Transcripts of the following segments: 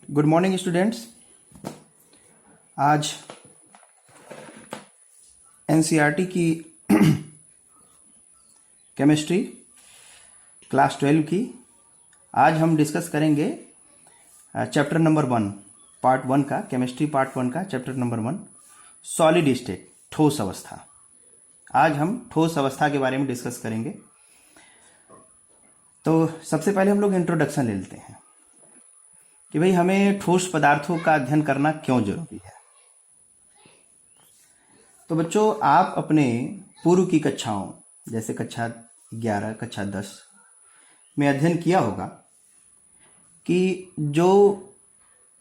Good morning students. आज NCERT की chemistry class 12 की आज हम डिस्कस करेंगे चैप्टर नंबर 1 पार्ट 1 का, केमिस्ट्री पार्ट 1 का चैप्टर नंबर 1 सॉलिड स्टेट, ठोस अवस्था। आज हम ठोस अवस्था के बारे में डिस्कस करेंगे। तो सबसे पहले हम लोग इंट्रोडक्शन ले लेते हैं कि भाई हमें ठोस पदार्थों का अध्ययन करना क्यों जरूरी है। तो बच्चों, आप अपने पूर्व की कक्षाओं जैसे कक्षा 11, कक्षा 10 में अध्ययन किया होगा कि जो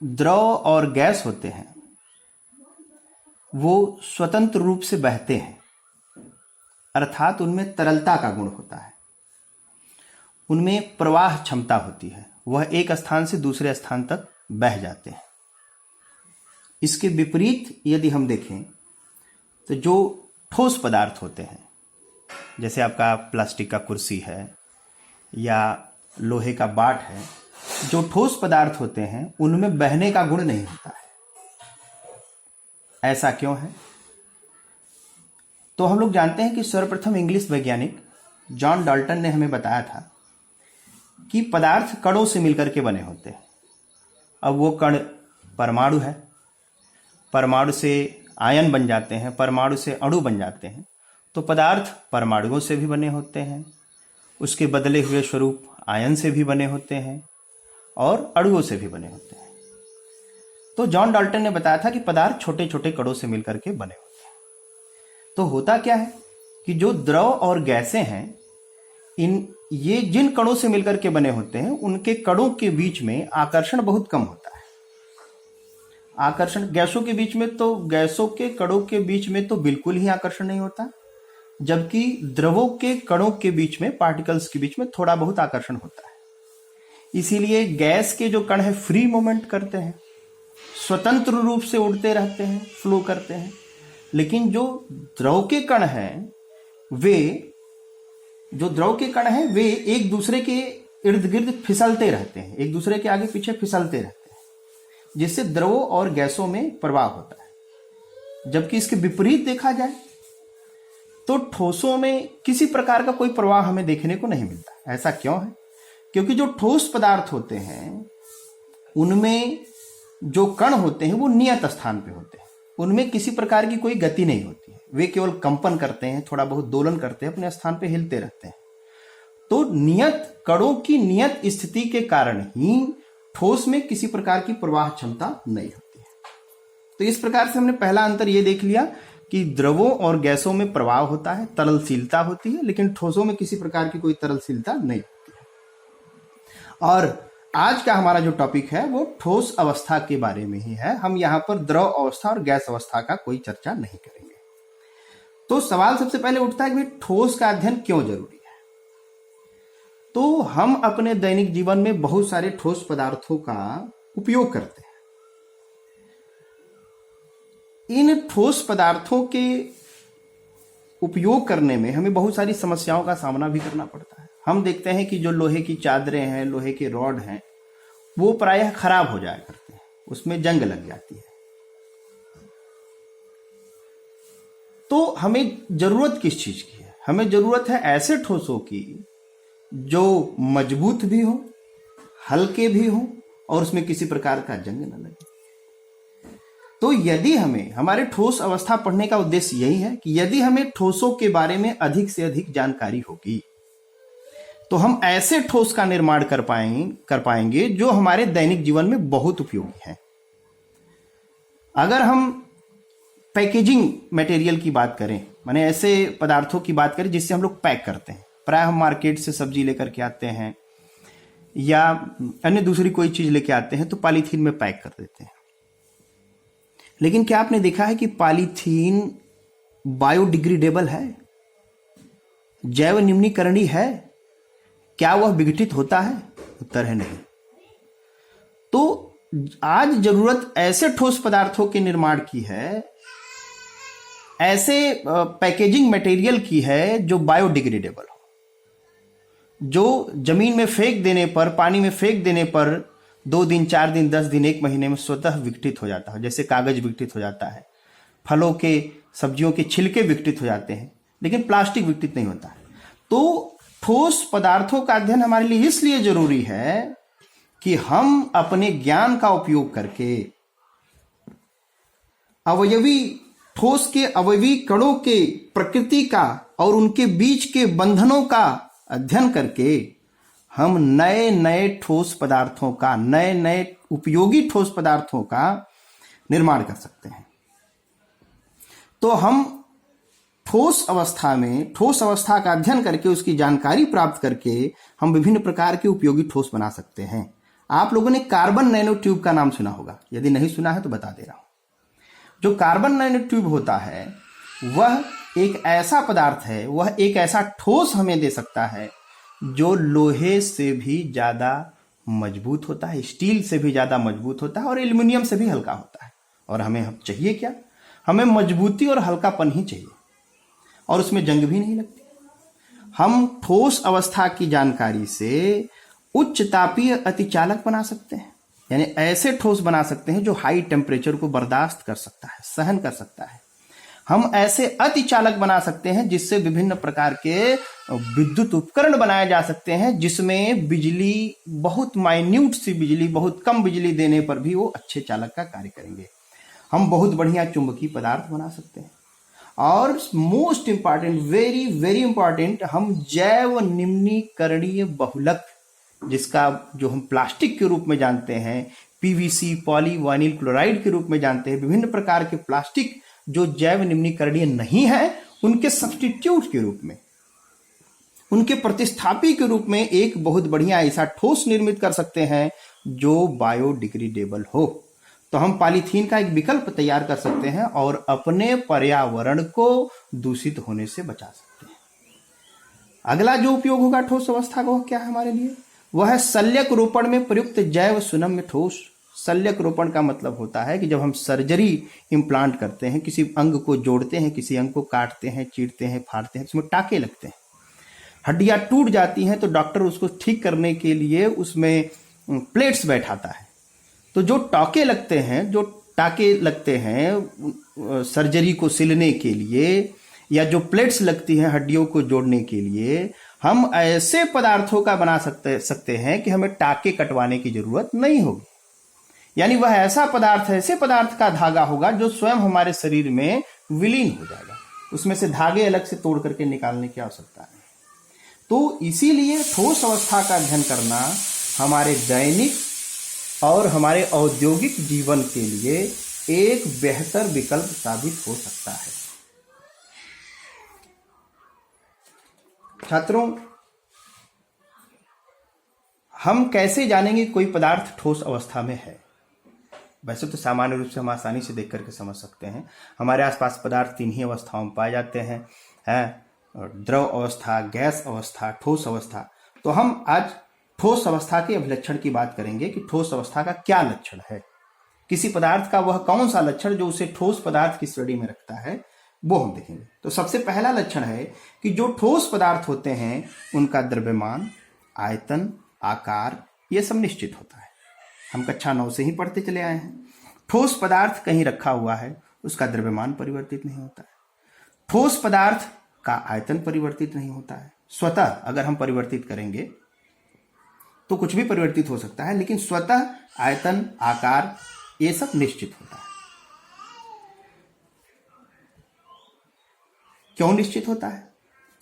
द्रव और गैस होते हैं वो स्वतंत्र रूप से बहते हैं, अर्थात उनमें तरलता का गुण होता है, उनमें प्रवाह क्षमता होती है, वह एक स्थान से दूसरे स्थान तक बह जाते हैं। इसके विपरीत यदि हम देखें तो जो ठोस पदार्थ होते हैं, जैसे आपका प्लास्टिक का कुर्सी है या लोहे का बाट है, जो ठोस पदार्थ होते हैं उनमें बहने का गुण नहीं होता है। ऐसा क्यों है? तो हम लोग जानते हैं कि सर्वप्रथम इंग्लिश वैज्ञानिक जॉन डाल्टन ने हमें बताया था कि पदार्थ कणों से मिलकर के बने होते हैं। अब वो कण परमाणु है, परमाणु से आयन बन जाते हैं, परमाणु से अणु बन जाते हैं। तो पदार्थ परमाणुओं से भी बने होते हैं, उसके बदले हुए स्वरूप आयन से भी बने होते हैं और अणुओं से भी बने होते हैं। तो जॉन डाल्टन ने बताया था कि पदार्थ छोटे छोटे कणों से मिलकर के बने होते हैं। तो होता क्या है कि जो द्रव और गैसें हैं, ये जिन कणों से मिलकर के बने होते हैं उनके कणों के बीच में आकर्षण बहुत कम होता है। आकर्षण गैसों के बीच में, तो गैसों के कणों के बीच में तो बिल्कुल ही आकर्षण नहीं होता, जबकि द्रवों के कणों के बीच में, पार्टिकल्स के बीच में थोड़ा बहुत आकर्षण होता है। इसीलिए गैस के जो कण है फ्री मूवमेंट करते हैं, स्वतंत्र रूप से उड़ते रहते हैं, फ्लो करते हैं। लेकिन जो द्रव के कण हैं वे एक दूसरे के इर्द गिर्द फिसलते रहते हैं, एक दूसरे के आगे पीछे फिसलते रहते हैं, जिससे द्रवों और गैसों में प्रवाह होता है। जबकि इसके विपरीत देखा जाए तो ठोसों में किसी प्रकार का कोई प्रवाह हमें देखने को नहीं मिलता। ऐसा क्यों है? क्योंकि जो ठोस पदार्थ होते हैं उनमें जो कण होते हैं वो नियत स्थान पे होते हैं, उनमें किसी प्रकार की कोई गति नहीं होती है, वे केवल कंपन करते हैं, थोड़ा बहुत दोलन करते हैं, अपने स्थान पे हिलते रहते हैं। तो नियत कणों की नियत स्थिति के कारण ही ठोस में किसी प्रकार की प्रवाह क्षमता नहीं होती है। तो इस प्रकार से हमने पहला अंतर यह देख लिया कि द्रवों और गैसों में प्रवाह होता है, तरलशीलता होती है, लेकिन ठोसों में किसी प्रकार की कोई तरलशीलता नहीं होती है। और आज का हमारा जो टॉपिक है वो ठोस अवस्था के बारे में ही है। हम यहां पर द्रव अवस्था और गैस अवस्था का कोई चर्चा नहीं करेंगे। तो सवाल सबसे पहले उठता है कि ठोस का अध्ययन क्यों जरूरी है। तो हम अपने दैनिक जीवन में बहुत सारे ठोस पदार्थों का उपयोग करते हैं। इन ठोस पदार्थों के उपयोग करने में हमें बहुत सारी समस्याओं का सामना भी करना पड़ता है। हम देखते हैं कि जो लोहे की चादरें हैं, लोहे के रॉड हैं, वो प्रायः खराब हो जाया करते हैं, उसमें जंग लग जाती है। तो हमें जरूरत किस चीज की है? हमें जरूरत है ऐसे ठोसों की जो मजबूत भी हो, हल्के भी हो और उसमें किसी प्रकार का जंग न लगे। तो यदि हमें, हमारे ठोस अवस्था पढ़ने का उद्देश्य यही है कि यदि हमें ठोसों के बारे में अधिक से अधिक जानकारी होगी तो हम ऐसे ठोस का निर्माण कर पाएंगे जो हमारे दैनिक जीवन में बहुत उपयोगी है। अगर हम पैकेजिंग मटेरियल की बात करें, माने ऐसे पदार्थों की बात करें जिससे हम लोग पैक करते हैं, प्राय हम मार्केट से सब्जी लेकर के आते हैं या अन्य दूसरी कोई चीज लेके आते हैं तो पॉलीथीन में पैक कर देते हैं। लेकिन क्या आपने देखा है कि पॉलीथीन बायोडिग्रेडेबल है, जैव निम्नीकरणीय है? क्या वह विघटित होता है? उत्तर है नहीं। तो आज जरूरत ऐसे ठोस पदार्थों के निर्माण की है, ऐसे पैकेजिंग मटेरियल की है जो बायोडिग्रेडेबल हो, जो जमीन में फेंक देने पर, पानी में फेंक देने पर 2 दिन, 4 दिन, 10 दिन, 1 महीने में स्वतः विघटित हो जाता है। जैसे कागज विघटित हो जाता है, फलों के, सब्जियों के छिलके विघटित हो जाते हैं, लेकिन प्लास्टिक विघटित नहीं होता है। तो ठोस पदार्थों का अध्ययन हमारे लिए इसलिए जरूरी है कि हम अपने ज्ञान का उपयोग करके अवयवी ठोस के अवयवी कणों के प्रकृति का और उनके बीच के बंधनों का अध्ययन करके हम नए नए ठोस पदार्थों का, नए नए उपयोगी ठोस पदार्थों का निर्माण कर सकते हैं। तो हम ठोस अवस्था का अध्ययन करके, उसकी जानकारी प्राप्त करके हम विभिन्न प्रकार के उपयोगी ठोस बना सकते हैं। आप लोगों ने कार्बन नैनो ट्यूब का नाम सुना होगा, यदि नहीं सुना है तो बता दे रहा हूं। जो कार्बन नैनो ट्यूब होता है वह एक ऐसा पदार्थ है, वह एक ऐसा ठोस हमें दे सकता है जो लोहे से भी ज्यादा मजबूत होता है, स्टील से भी ज्यादा मजबूत होता है और एल्युमिनियम से भी हल्का होता है। और हमें चाहिए क्या? हमें मजबूती और हल्कापन ही चाहिए, और उसमें जंग भी नहीं लगती। हम ठोस अवस्था की जानकारी से उच्च तापीय अतिचालक बना सकते हैं, यानी ऐसे ठोस बना सकते हैं जो हाई टेम्परेचर को बर्दाश्त कर सकता है, सहन कर सकता है। हम ऐसे अतिचालक बना सकते हैं जिससे विभिन्न प्रकार के विद्युत उपकरण बनाए जा सकते हैं, जिसमें बिजली, बहुत माइन्यूट सी बिजली, बहुत कम बिजली देने पर भी वो अच्छे चालक का कार्य करेंगे। हम बहुत बढ़िया चुंबकीय पदार्थ बना सकते हैं। और most important, very very important, हम जैव निम्नीकरणीय बहुलक, जिसका जो हम प्लास्टिक के रूप में जानते हैं, पीवीसी, पॉलीवाइनिल क्लोराइड के रूप में जानते हैं, विभिन्न प्रकार के प्लास्टिक जो जैव निम्नीकरणीय नहीं है, उनके सब्स्टिट्यूट के रूप में, उनके प्रतिस्थापी के रूप में एक बहुत बढ़िया ऐसा ठोस निर्मित कर सकते हैं जो बायोडिग्रेडेबल हो। तो हम पॉलीथीन का एक विकल्प तैयार कर सकते हैं और अपने पर्यावरण को दूषित होने से बचा सकते हैं। अगला जो उपयोग होगा ठोस अवस्था का, क्या है हमारे लिए? वह है शल्यक रोपण में प्रयुक्त जैव सुनम्य ठोस। शल्यक रोपण का मतलब होता है कि जब हम सर्जरी इम्प्लांट करते हैं, किसी अंग को जोड़ते हैं, किसी अंग को काटते हैं, चीरते हैं, फाड़ते हैं, उसमें टाके लगते हैं, हड्डियां टूट जाती हैं, तो डॉक्टर उसको ठीक करने के लिए उसमें प्लेट्स बैठाता है। तो जो टाके लगते हैं सर्जरी को सिलने के लिए, या जो प्लेट्स लगती हैं हड्डियों को जोड़ने के लिए, हम ऐसे पदार्थों का बना सकते हैं कि हमें टाके कटवाने की जरूरत नहीं होगी। यानी वह ऐसा पदार्थ है, ऐसे पदार्थ का धागा होगा जो स्वयं हमारे शरीर में विलीन हो जाएगा, उसमें से धागे अलग से तोड़ करके निकालने की आवश्यकता है। तो इसीलिए ठोस अवस्था का अध्ययन करना हमारे दैनिक और हमारे औद्योगिक जीवन के लिए एक बेहतर विकल्प साबित हो सकता है। छात्रों, हम कैसे जानेंगे कोई पदार्थ ठोस अवस्था में है? वैसे तो सामान्य रूप से हम आसानी से देख करके समझ सकते हैं। हमारे आसपास पदार्थ 3 ही अवस्थाओं में पाए जाते हैं, द्रव अवस्था, गैस अवस्था, ठोस अवस्था। तो हम आज ठोस अवस्था के अभिलक्षण की बात करेंगे कि ठोस अवस्था का क्या लक्षण है, किसी पदार्थ का वह कौन सा लक्षण जो उसे ठोस पदार्थ की श्रेणी में रखता है, वो हम देखेंगे। तो सबसे पहला लक्षण है कि जो ठोस पदार्थ होते हैं उनका द्रव्यमान, आयतन, आकार, ये सब निश्चित होता है। हम कक्षा 9 से ही पढ़ते चले आए हैं। ठोस पदार्थ कहीं रखा हुआ है, उसका द्रव्यमान परिवर्तित नहीं होता है। ठोस पदार्थ का आयतन परिवर्तित नहीं होता है। स्वतः अगर हम परिवर्तित करेंगे तो कुछ भी परिवर्तित हो सकता है, लेकिन स्वतः आयतन, आकार, ये सब निश्चित होता है। क्यों निश्चित होता है?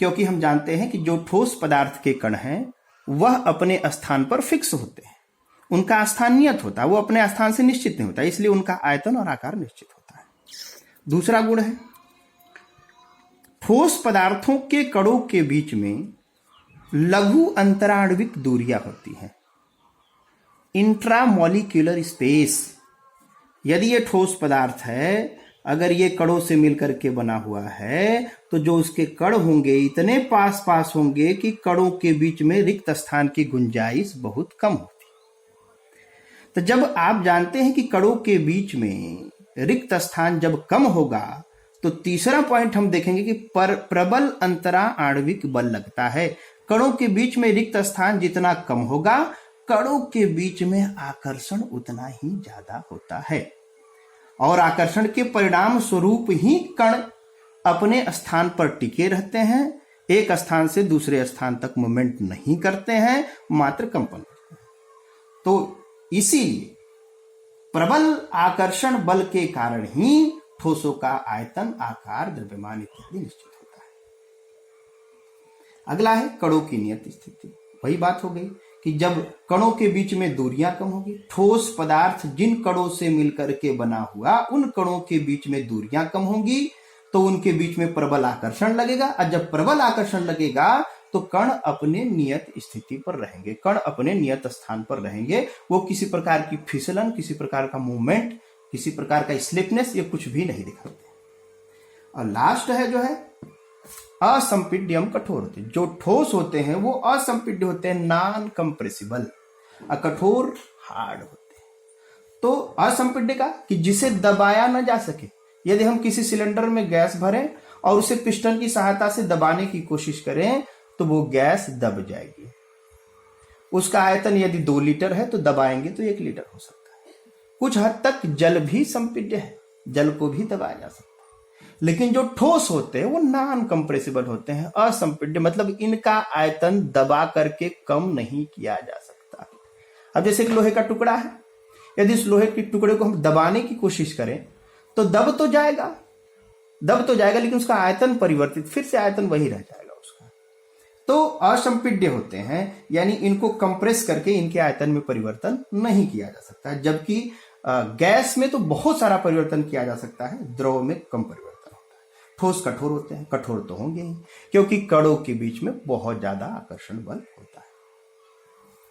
क्योंकि हम जानते हैं कि जो ठोस पदार्थ के कण हैं वह अपने स्थान पर फिक्स होते हैं, उनका स्थान नियत होता है, वो अपने स्थान से निश्चित नहीं होता, इसलिए उनका आयतन और आकार निश्चित होता है। दूसरा गुण है, ठोस पदार्थों के कणों के बीच में लघु अंतराण्विक दूरियां होती हैं, इंट्रामॉलिक्यूलर स्पेस। यदि ये ठोस पदार्थ है, अगर ये कणों से मिलकर के बना हुआ है, तो जो उसके कण होंगे इतने पास पास होंगे कि कणों के बीच में रिक्त स्थान की गुंजाइश बहुत कम होती। तो जब आप जानते हैं कि कणों के बीच में रिक्त स्थान जब कम होगा, तो तीसरा पॉइंट हम देखेंगे कि प्रबल अंतरा आणविक बल लगता है। कणों के बीच में रिक्त स्थान जितना कम होगा, कणों के बीच में आकर्षण उतना ही ज्यादा होता है और आकर्षण के परिणाम स्वरूप ही कण अपने स्थान पर टिके रहते हैं, एक स्थान से दूसरे स्थान तक मूवमेंट नहीं करते हैं, मात्र कंपन करते हैं। तो इसीलिए प्रबल आकर्षण बल के कारण ही ठोसों का आयतन, आकार, द्रव्यमान इत्यादि निश्चित होता है। अगला है कणों की नियत स्थिति। वही बात हो गई कि जब कणों के बीच में दूरियां कम होगी, ठोस पदार्थ जिन कणों से मिलकर के बना हुआ उन कणों के बीच में दूरियां कम होंगी तो उनके बीच में प्रबल आकर्षण लगेगा, और जब प्रबल आकर्षण लगेगा तो कण अपने नियत स्थिति पर रहेंगे, कण अपने नियत स्थान पर रहेंगे। वो किसी प्रकार की फिसलन, किसी प्रकार का मूवमेंट, किसी प्रकार का स्लिपनेस, ये कुछ भी नहीं दिखाते। और लास्ट है जो है असंपीड्य एवं कठोर होते हैं। जो ठोस होते हैं वो असंपीड्य होते हैं, नॉन कंप्रेसिबल, और कठोर हार्ड होते हैं। तो असंपीड्य का कि जिसे दबाया न जा सके, यदि हम किसी सिलेंडर में गैस भरें और उसे पिस्टन की सहायता से दबाने की कोशिश करें तो वो गैस दब जाएगी। उसका आयतन यदि 2 लीटर है तो दबाएंगे तो 1 लीटर हो सकता है। कुछ हद तक जल भी संपीड्य है, जल को भी दबाया जा सकता है। लेकिन जो ठोस होते हैं वो नॉन कंप्रेसिबल होते हैं, असंपीड्य, मतलब इनका आयतन दबा करके कम नहीं किया जा सकता। अब जैसे एक लोहे का टुकड़ा है, यदि इस लोहे के टुकड़े को हम दबाने की कोशिश करें तो दब तो जाएगा, लेकिन उसका आयतन परिवर्तित, फिर से आयतन वही रह जाएगा उसका। तो असंपीड्य होते हैं, यानी इनको कंप्रेस करके इनके आयतन में परिवर्तन नहीं किया जा सकता, जबकि गैस में तो बहुत सारा परिवर्तन किया जा सकता है, द्रव में कम परिवर्तन होता है। ठोस कठोर होते हैं, कठोर तो होंगे ही क्योंकि कणों के बीच में बहुत ज्यादा आकर्षण बल होता है।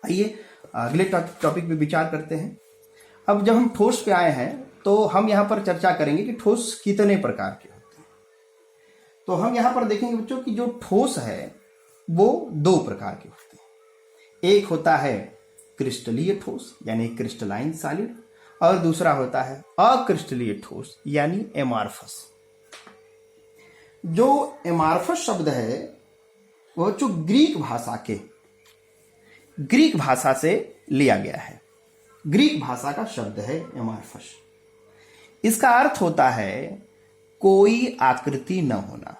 आइए अगले टॉपिक पे विचार करते हैं। अब जब हम ठोस पे आए हैं तो हम यहां पर चर्चा करेंगे कि ठोस कितने प्रकार के होते हैं। तो हम यहां पर देखेंगे बच्चों कि जो ठोस है वो 2 प्रकार के होते हैं। एक होता है क्रिस्टलीय ठोस यानी क्रिस्टलाइन सॉलिड, और दूसरा होता है अक्रिस्टलीय ठोस यानी एमार्फस। जो एमार्फस शब्द है वो जो ग्रीक भाषा से लिया गया है। ग्रीक भाषा का शब्द है एमार्फस। इसका अर्थ होता है कोई आकृति न होना।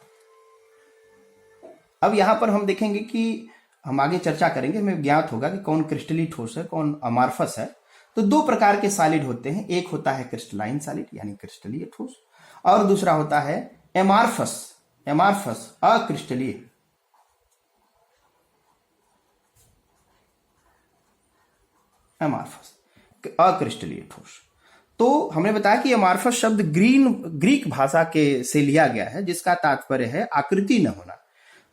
अब यहां पर हम देखेंगे कि हम आगे चर्चा करेंगे, हमें ज्ञात होगा कि कौन क्रिस्टलीय ठोस है, कौन अमार्फस है। तो 2 प्रकार के सॉलिड होते हैं, एक होता है क्रिस्टलाइन सॉलिड यानी क्रिस्टलीय ठोस, और दूसरा होता है एमार्फस अक्रिस्टलीय। अक्रिस्टलीय ठोस। तो हमने बताया कि एमार्फस शब्द ग्रीक भाषा से लिया गया है, जिसका तात्पर्य है आकृति न होना।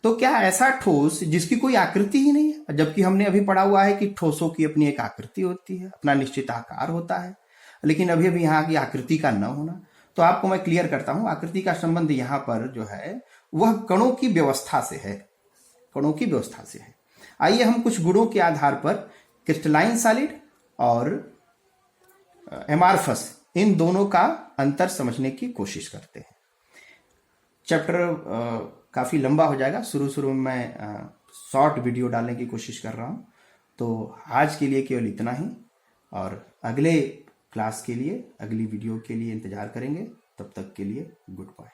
तो क्या ऐसा ठोस जिसकी कोई आकृति ही नहीं है? जबकि हमने अभी पढ़ा हुआ है कि ठोसों की अपनी एक आकृति होती है, अपना निश्चित आकार होता है, लेकिन अभी अभी यहाँ की आकृति का न होना। तो आपको मैं क्लियर करता हूं, आकृति का संबंध यहाँ पर जो है वह कणों की व्यवस्था से है, कणों की व्यवस्था से है। आइए हम कुछ गुणों के आधार पर क्रिस्टलाइन सॉलिड और एमार्फस, इन दोनों का अंतर समझने की कोशिश करते हैं। चैप्टर काफी लंबा हो जाएगा, शुरू में मैं शॉर्ट वीडियो डालने की कोशिश कर रहा हूं। तो आज के लिए केवल इतना ही, और अगले क्लास के लिए, अगली वीडियो के लिए इंतजार करेंगे। तब तक के लिए गुड बाय।